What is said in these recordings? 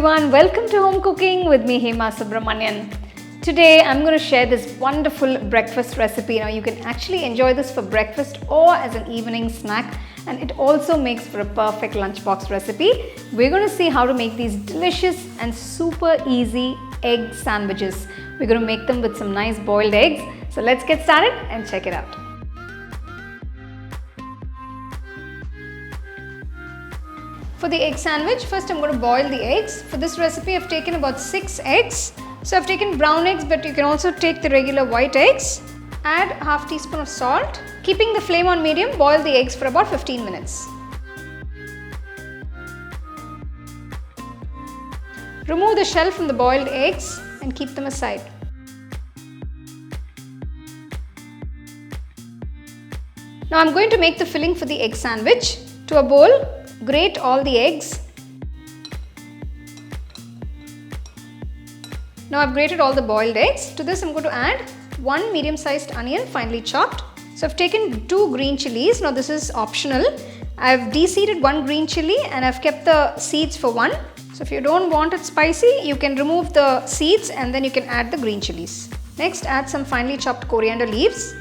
everyone, welcome to Home Cooking with me Hema Subramanian. Today I'm going to share this wonderful breakfast recipe. Now you can actually enjoy this for breakfast or as an evening snack, and it also makes for a perfect lunchbox recipe. We're going to see how to make these delicious and super easy egg sandwiches. We're going to make them with some nice boiled eggs. So let's get started and check it out. For the egg sandwich, first I'm going to boil the eggs. For this recipe I've taken about 6 eggs. So I've taken brown eggs, but you can also take the regular white eggs. Add half teaspoon of salt. Keeping the flame on medium, boil the eggs for about 15 minutes. Remove the shell from the boiled eggs and keep them aside. Now I'm going to make the filling for the egg sandwich. To a bowl, grate all the eggs. Now I've grated all the boiled eggs. To this I'm going to add 1 medium-sized onion finely chopped. So I've taken 2 green chilies. Now this is optional. I've de-seeded 1 green chili and I've kept the seeds for 1. So if you don't want it spicy, you can remove the seeds and then you can add the green chilies. Next, add some finely chopped coriander leaves.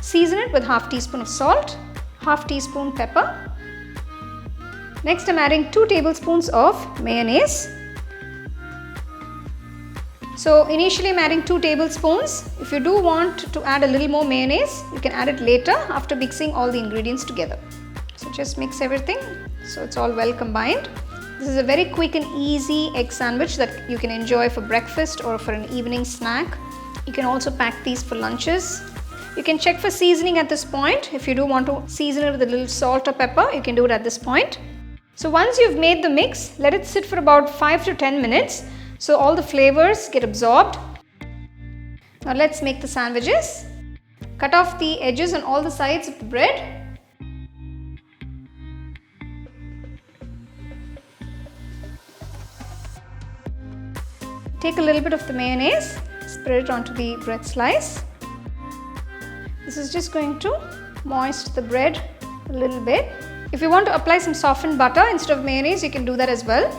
Season it with half teaspoon of salt, half teaspoon pepper. Next, I'm adding 2 tablespoons of mayonnaise. So initially I'm adding 2 tablespoons. If you do want to add a little more mayonnaise, you can add it later after mixing all the ingredients together. So just mix everything so it's all well combined. This is a very quick and easy egg sandwich that you can enjoy for breakfast or for an evening snack. You can also pack these for lunches. You can check for seasoning at this point. If you do want to season it with a little salt or pepper, you can do it at this point. So once you've made the mix, let it sit for about 5 to 10 minutes so all the flavors get absorbed. Now let's make the sandwiches. Cut off the edges on all the sides of the bread. Take a little bit of the mayonnaise, spread it onto the bread slice. This is just going to moisten the bread a little bit. If you want to apply some softened butter instead of mayonnaise, you can do that as well.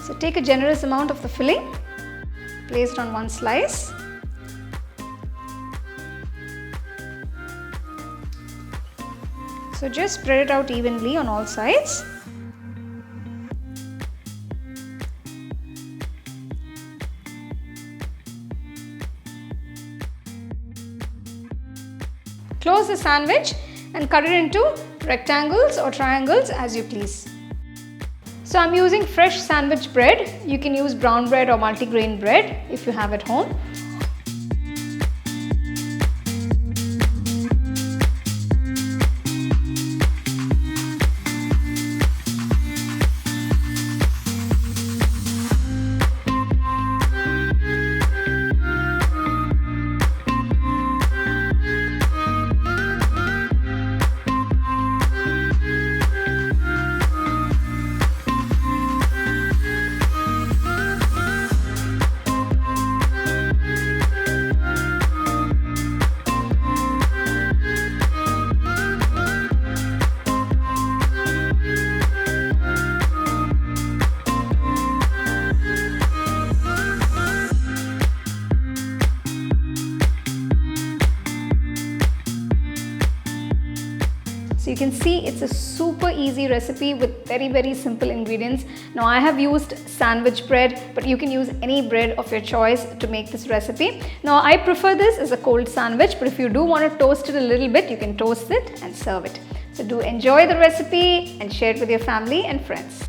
So take a generous amount of the filling, place it on one slice. So just spread it out evenly on all sides. Close the sandwich and cut it into rectangles or triangles as you please. So I'm using fresh sandwich bread. You can use brown bread or multigrain bread if you have at home. So you can see it's a super easy recipe with very simple ingredients. Now I have used sandwich bread, but you can use any bread of your choice to make this recipe. Now I prefer this as a cold sandwich, but if you do want to toast it a little bit, you can toast it and serve it. So do enjoy the recipe and share it with your family and friends.